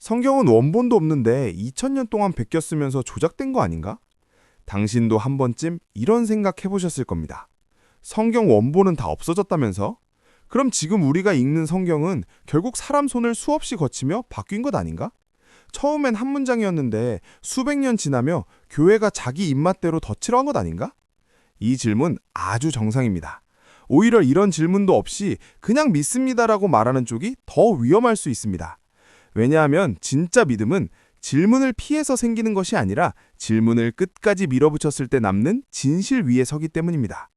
성경은 원본도 없는데 2000년 동안 베꼈으면서 조작된 거 아닌가? 당신도 한 번쯤 이런 생각 해보셨을 겁니다. 성경 원본은 다 없어졌다면서? 그럼 지금 우리가 읽는 성경은 결국 사람 손을 수없이 거치며 바뀐 것 아닌가? 처음엔 한 문장이었는데 수백 년 지나며 교회가 자기 입맛대로 덧칠한 것 아닌가? 이 질문 아주 정상입니다. 오히려 이런 질문도 없이 그냥 믿습니다라고 말하는 쪽이 더 위험할 수 있습니다. 왜냐하면 진짜 믿음은 질문을 피해서 생기는 것이 아니라 질문을 끝까지 밀어붙였을 때 남는 진실 위에 서기 때문입니다.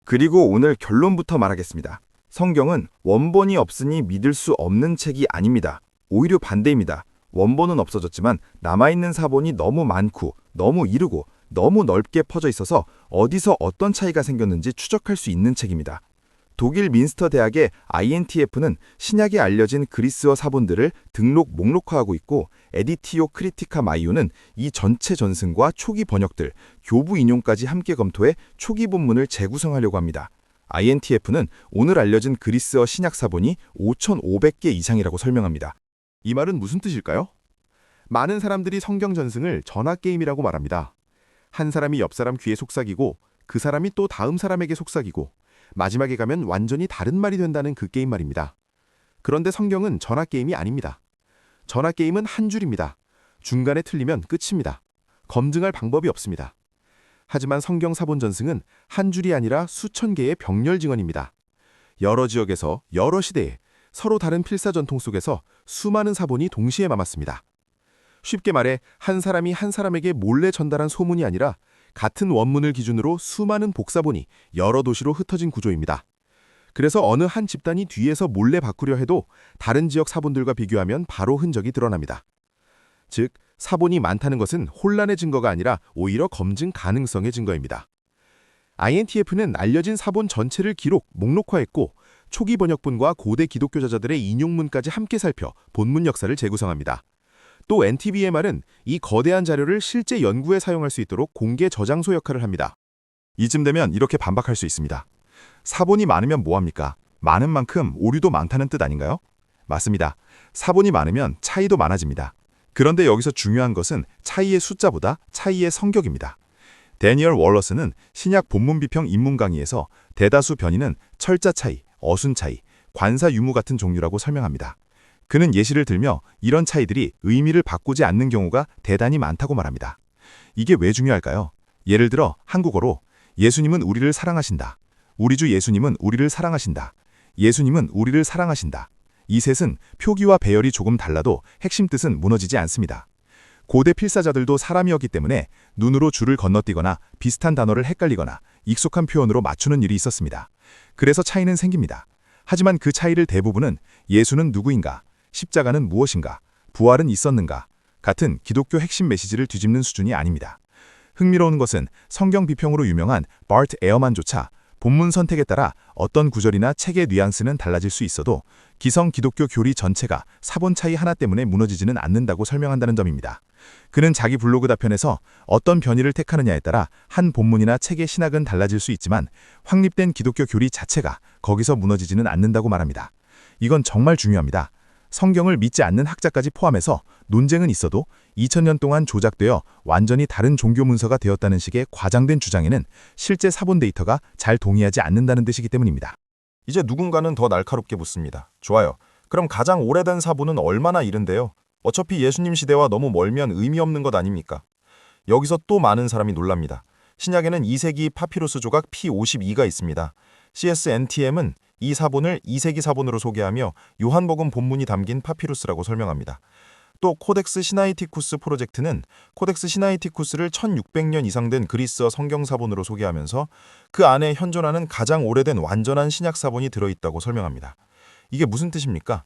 그리고 오늘 결론부터 말하겠습니다. 성경은 원본이 없으니 믿을 수 없는 책이 아닙니다. 오히려 반대입니다. 원본은 없어졌지만 남아있는 사본이 너무 많고 너무 이르고 너무 넓게 퍼져 있어서 어디서 어떤 차이가 생겼는지 추적할 수 있는 책입니다. 독일 민스터 대학의 INTF는 신약에 알려진 그리스어 사본들을 등록 목록화하고 있고 에디티오 크리티카 마이오는 이 전체 전승과 초기 번역들, 교부 인용까지 함께 검토해 초기 본문을 재구성하려고 합니다. INTF는 오늘 알려진 그리스어 신약 사본이 5,500개 이상이라고 설명합니다. 이 말은 무슨 뜻일까요? 많은 사람들이 성경 전승을 전화게임이라고 말합니다. 한 사람이 옆 사람 귀에 속삭이고 그 사람이 또 다음 사람에게 속삭이고 마지막에 가면 완전히 다른 말이 된다는 그 게임 말입니다. 그런데 성경은 전화게임이 아닙니다. 전화게임은 한 줄입니다. 중간에 틀리면 끝입니다. 검증할 방법이 없습니다. 하지만 성경 사본 전승은 한 줄이 아니라 수천 개의 병렬 증언입니다. 여러 지역에서 여러 시대에 서로 다른 필사전통 속에서 수많은 사본이 동시에 남았습니다. 쉽게 말해 한 사람이 한 사람에게 몰래 전달한 소문이 아니라 같은 원문을 기준으로 수많은 복사본이 여러 도시로 흩어진 구조입니다. 그래서 어느 한 집단이 뒤에서 몰래 바꾸려 해도 다른 지역 사본들과 비교하면 바로 흔적이 드러납니다. 즉, 사본이 많다는 것은 혼란의 증거가 아니라 오히려 검증 가능성의 증거입니다. INTF는 알려진 사본 전체를 기록, 목록화했고 초기 번역본과 고대 기독교 저자들의 인용문까지 함께 살펴 본문 역사를 재구성합니다. 또 NTBMR은 이 거대한 자료를 실제 연구에 사용할 수 있도록 공개 저장소 역할을 합니다. 이쯤 되면 이렇게 반박할 수 있습니다. 사본이 많으면 뭐합니까? 많은 만큼 오류도 많다는 뜻 아닌가요? 맞습니다. 사본이 많으면 차이도 많아집니다. 그런데 여기서 중요한 것은 차이의 숫자보다 차이의 성격입니다. 데니얼 월러스는 신약 본문 비평 입문 강의에서 대다수 변이는 철자 차이, 어순 차이, 관사 유무 같은 종류라고 설명합니다. 그는 예시를 들며 이런 차이들이 의미를 바꾸지 않는 경우가 대단히 많다고 말합니다. 이게 왜 중요할까요? 예를 들어 한국어로 예수님은 우리를 사랑하신다. 우리 주 예수님은 우리를 사랑하신다. 예수님은 우리를 사랑하신다. 이 셋은 표기와 배열이 조금 달라도 핵심 뜻은 무너지지 않습니다. 고대 필사자들도 사람이었기 때문에 눈으로 줄을 건너뛰거나 비슷한 단어를 헷갈리거나 익숙한 표현으로 맞추는 일이 있었습니다. 그래서 차이는 생깁니다. 하지만 그 차이를 대부분은 예수는 누구인가? 십자가는 무엇인가? 부활은 있었는가? 같은 기독교 핵심 메시지를 뒤집는 수준이 아닙니다. 흥미로운 것은 성경 비평으로 유명한 바트 에어만조차 본문 선택에 따라 어떤 구절이나 책의 뉘앙스는 달라질 수 있어도 기성 기독교 교리 전체가 사본 차이 하나 때문에 무너지지는 않는다고 설명한다는 점입니다. 그는 자기 블로그 답변에서 어떤 변이를 택하느냐에 따라 한 본문이나 책의 신학은 달라질 수 있지만 확립된 기독교 교리 자체가 거기서 무너지지는 않는다고 말합니다. 이건 정말 중요합니다. 성경을 믿지 않는 학자까지 포함해서 논쟁은 있어도 2000년 동안 조작되어 완전히 다른 종교 문서가 되었다는 식의 과장된 주장에는 실제 사본 데이터가 잘 동의하지 않는다는 뜻이기 때문입니다. 이제 누군가는 더 날카롭게 묻습니다. 좋아요. 그럼 가장 오래된 사본은 얼마나 이른데요? 어차피 예수님 시대와 너무 멀면 의미 없는 것 아닙니까? 여기서 또 많은 사람이 놀랍니다. 신약에는 2세기 파피루스 조각 P52가 있습니다. CSNTM은 이 사본을 2세기 사본으로 소개하며 요한복음 본문이 담긴 파피루스라고 설명합니다. 또 코덱스 시나이티쿠스 프로젝트는 코덱스 시나이티쿠스를 1600년 이상 된 그리스어 성경 사본으로 소개하면서 그 안에 현존하는 가장 오래된 완전한 신약 사본이 들어있다고 설명합니다. 이게 무슨 뜻입니까?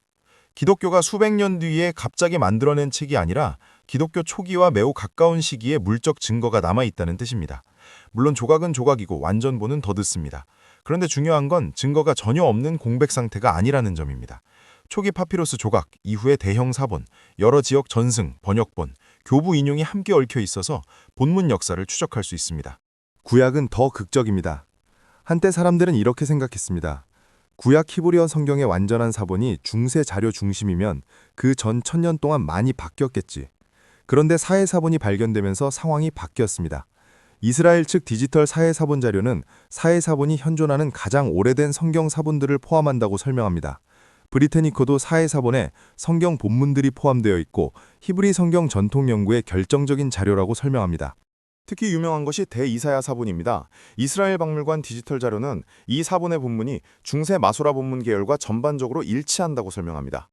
기독교가 수백 년 뒤에 갑자기 만들어낸 책이 아니라 기독교 초기와 매우 가까운 시기에 물적 증거가 남아있다는 뜻입니다. 물론 조각은 조각이고 완전본은 더 듣습니다. 그런데 중요한 건 증거가 전혀 없는 공백 상태가 아니라는 점입니다. 초기 파피루스 조각, 이후의 대형 사본, 여러 지역 전승, 번역본, 교부 인용이 함께 얽혀 있어서 본문 역사를 추적할 수 있습니다. 구약은 더 극적입니다. 한때 사람들은 이렇게 생각했습니다. 구약 히브리어 성경의 완전한 사본이 중세 자료 중심이면 그 전 1000년 동안 많이 바뀌었겠지. 그런데 사회 사본이 발견되면서 상황이 바뀌었습니다. 이스라엘 측 디지털 사회 사본 자료는 사회 사본이 현존하는 가장 오래된 성경 사본들을 포함한다고 설명합니다. 브리테니커도 사회 사본에 성경 본문들이 포함되어 있고 히브리 성경 전통 연구의 결정적인 자료라고 설명합니다. 특히 유명한 것이 대이사야 사본입니다. 이스라엘 박물관 디지털 자료는 이 사본의 본문이 중세 마소라 본문 계열과 전반적으로 일치한다고 설명합니다.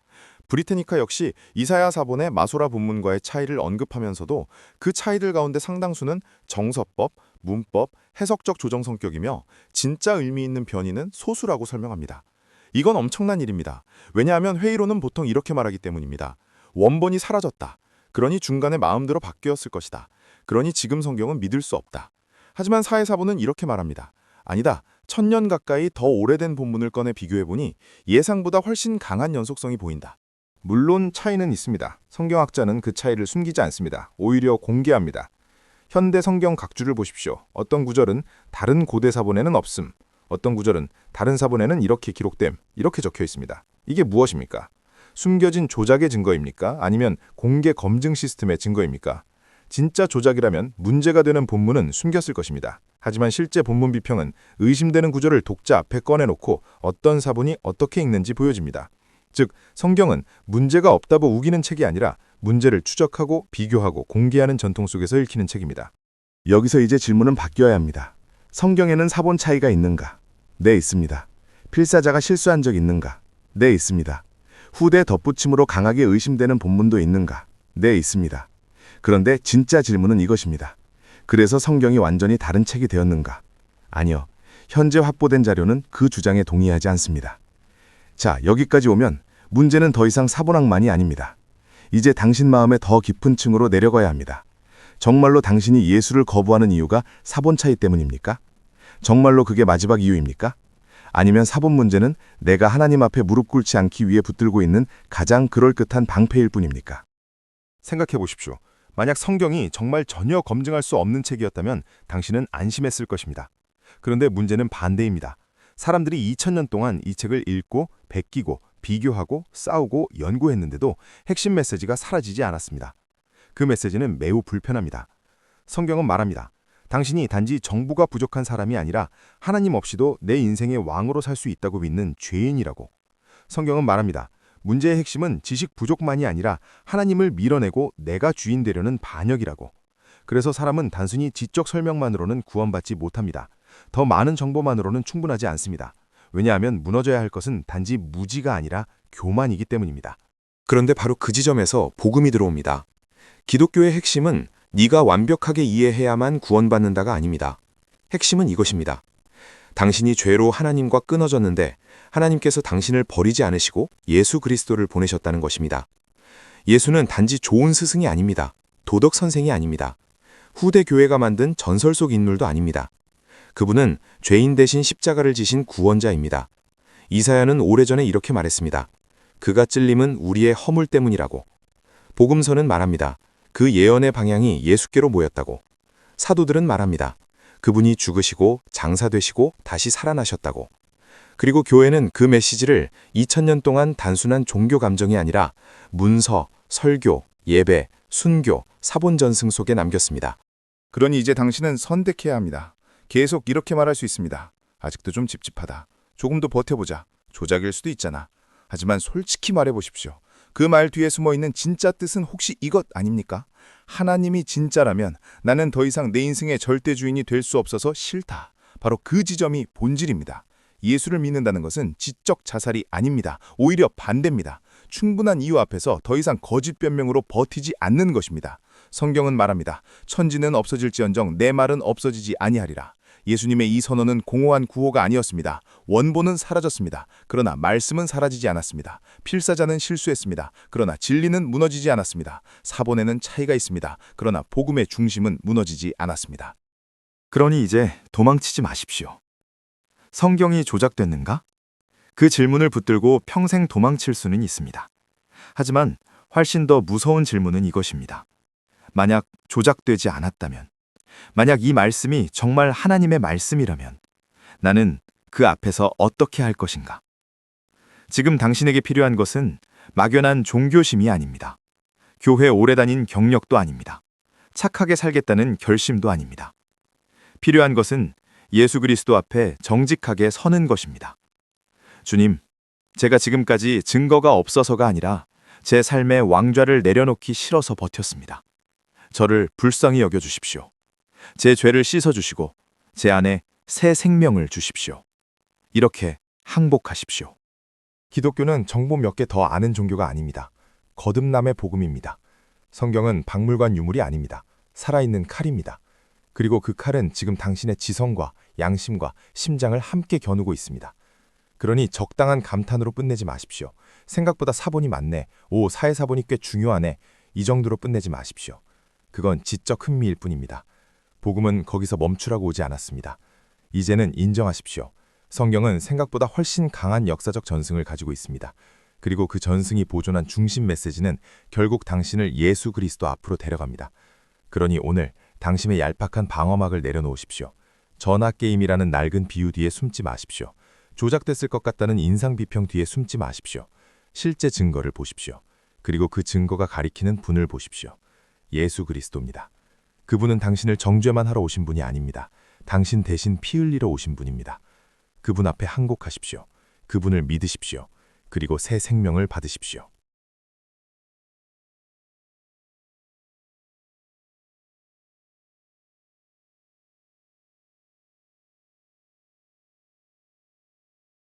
브리테니카 역시 이사야 사본의 마소라 본문과의 차이를 언급하면서도 그 차이들 가운데 상당수는 정서법, 문법, 해석적 조정 성격이며 진짜 의미 있는 변이는 소수라고 설명합니다. 이건 엄청난 일입니다. 왜냐하면 회의로는 보통 이렇게 말하기 때문입니다. 원본이 사라졌다. 그러니 중간에 마음대로 바뀌었을 것이다. 그러니 지금 성경은 믿을 수 없다. 하지만 사회사본은 이렇게 말합니다. 아니다. 1000년 가까이 더 오래된 본문을 꺼내 비교해보니 예상보다 훨씬 강한 연속성이 보인다. 물론 차이는 있습니다. 성경학자는 그 차이를 숨기지 않습니다. 오히려 공개합니다. 현대 성경 각주를 보십시오. 어떤 구절은 다른 고대 사본에는 없음, 어떤 구절은 다른 사본에는 이렇게 기록됨, 이렇게 적혀 있습니다. 이게 무엇입니까? 숨겨진 조작의 증거입니까? 아니면 공개 검증 시스템의 증거입니까? 진짜 조작이라면 문제가 되는 본문은 숨겼을 것입니다. 하지만 실제 본문 비평은 의심되는 구절을 독자 앞에 꺼내놓고 어떤 사본이 어떻게 읽는지 보여집니다. 즉, 성경은 문제가 없다고 우기는 책이 아니라 문제를 추적하고 비교하고 공개하는 전통 속에서 읽히는 책입니다. 여기서 이제 질문은 바뀌어야 합니다. 성경에는 사본 차이가 있는가? 네, 있습니다. 필사자가 실수한 적 있는가? 네, 있습니다. 후대 덧붙임으로 강하게 의심되는 본문도 있는가? 네, 있습니다. 그런데 진짜 질문은 이것입니다. 그래서 성경이 완전히 다른 책이 되었는가? 아니요. 현재 확보된 자료는 그 주장에 동의하지 않습니다. 자, 여기까지 오면 문제는 더 이상 사본학만이 아닙니다. 이제 당신 마음의 더 깊은 층으로 내려가야 합니다. 정말로 당신이 예수를 거부하는 이유가 사본 차이 때문입니까? 정말로 그게 마지막 이유입니까? 아니면 사본 문제는 내가 하나님 앞에 무릎 꿇지 않기 위해 붙들고 있는 가장 그럴듯한 방패일 뿐입니까? 생각해 보십시오. 만약 성경이 정말 전혀 검증할 수 없는 책이었다면 당신은 안심했을 것입니다. 그런데 문제는 반대입니다. 사람들이 2000년 동안 이 책을 읽고 베끼고 비교하고 싸우고 연구했는데도 핵심 메시지가 사라지지 않았습니다. 그 메시지는 매우 불편합니다. 성경은 말합니다. 당신이 단지 정보가 부족한 사람이 아니라 하나님 없이도 내 인생의 왕으로 살 수 있다고 믿는 죄인이라고. 성경은 말합니다. 문제의 핵심은 지식 부족만이 아니라 하나님을 밀어내고 내가 주인 되려는 반역이라고. 그래서 사람은 단순히 지적 설명만으로는 구원받지 못합니다. 더 많은 정보만으로는 충분하지 않습니다. 왜냐하면 무너져야 할 것은 단지 무지가 아니라 교만이기 때문입니다. 그런데 바로 그 지점에서 복음이 들어옵니다. 기독교의 핵심은 네가 완벽하게 이해해야만 구원받는다가 아닙니다. 핵심은 이것입니다. 당신이 죄로 하나님과 끊어졌는데 하나님께서 당신을 버리지 않으시고 예수 그리스도를 보내셨다는 것입니다. 예수는 단지 좋은 스승이 아닙니다. 도덕 선생이 아닙니다. 후대 교회가 만든 전설 속 인물도 아닙니다. 그분은 죄인 대신 십자가를 지신 구원자입니다. 이사야는 오래전에 이렇게 말했습니다. 그가 찔림은 우리의 허물 때문이라고. 복음서는 말합니다. 그 예언의 방향이 예수께로 모였다고. 사도들은 말합니다. 그분이 죽으시고 장사되시고 다시 살아나셨다고. 그리고 교회는 그 메시지를 2000년 동안 단순한 종교 감정이 아니라 문서, 설교, 예배, 순교, 사본 전승 속에 남겼습니다. 그러니 이제 당신은 선택해야 합니다. 계속 이렇게 말할 수 있습니다. 아직도 좀 찝찝하다. 조금 더 버텨보자. 조작일 수도 있잖아. 하지만 솔직히 말해보십시오. 그 말 뒤에 숨어있는 진짜 뜻은 혹시 이것 아닙니까? 하나님이 진짜라면 나는 더 이상 내 인생의 절대 주인이 될 수 없어서 싫다. 바로 그 지점이 본질입니다. 예수를 믿는다는 것은 지적 자살이 아닙니다. 오히려 반대입니다. 충분한 이유 앞에서 더 이상 거짓 변명으로 버티지 않는 것입니다. 성경은 말합니다. 천지는 없어질지언정 내 말은 없어지지 아니하리라. 예수님의 이 선언은 공허한 구호가 아니었습니다. 원본은 사라졌습니다. 그러나 말씀은 사라지지 않았습니다. 필사자는 실수했습니다. 그러나 진리는 무너지지 않았습니다. 사본에는 차이가 있습니다. 그러나 복음의 중심은 무너지지 않았습니다. 그러니 이제 도망치지 마십시오. 성경이 조작됐는가? 그 질문을 붙들고 평생 도망칠 수는 있습니다. 하지만 훨씬 더 무서운 질문은 이것입니다. 만약 조작되지 않았다면, 만약 이 말씀이 정말 하나님의 말씀이라면 나는 그 앞에서 어떻게 할 것인가? 지금 당신에게 필요한 것은 막연한 종교심이 아닙니다. 교회 오래 다닌 경력도 아닙니다. 착하게 살겠다는 결심도 아닙니다. 필요한 것은 예수 그리스도 앞에 정직하게 서는 것입니다. 주님, 제가 지금까지 증거가 없어서가 아니라 제 삶의 왕좌를 내려놓기 싫어서 버텼습니다. 저를 불쌍히 여겨주십시오. 제 죄를 씻어주시고 제 안에 새 생명을 주십시오. 이렇게 항복하십시오. 기독교는 정보 몇 개 더 아는 종교가 아닙니다. 거듭남의 복음입니다. 성경은 박물관 유물이 아닙니다. 살아있는 칼입니다. 그리고 그 칼은 지금 당신의 지성과 양심과 심장을 함께 겨누고 있습니다. 그러니 적당한 감탄으로 끝내지 마십시오. 생각보다 사본이 많네. 오, 사회사본이 꽤 중요하네. 이 정도로 끝내지 마십시오. 그건 지적 흥미일 뿐입니다. 복음은 거기서 멈추라고 오지 않았습니다. 이제는 인정하십시오. 성경은 생각보다 훨씬 강한 역사적 전승을 가지고 있습니다. 그리고 그 전승이 보존한 중심 메시지는 결국 당신을 예수 그리스도 앞으로 데려갑니다. 그러니 오늘 당신의 얄팍한 방어막을 내려놓으십시오. 전화게임이라는 낡은 비유 뒤에 숨지 마십시오. 조작됐을 것 같다는 인상 비평 뒤에 숨지 마십시오. 실제 증거를 보십시오. 그리고 그 증거가 가리키는 분을 보십시오. 예수 그리스도입니다. 그분은 당신을 정죄만 하러 오신 분이 아닙니다. 당신 대신 피 흘리러 오신 분입니다. 그분 앞에 항복하십시오. 그분을 믿으십시오. 그리고 새 생명을 받으십시오.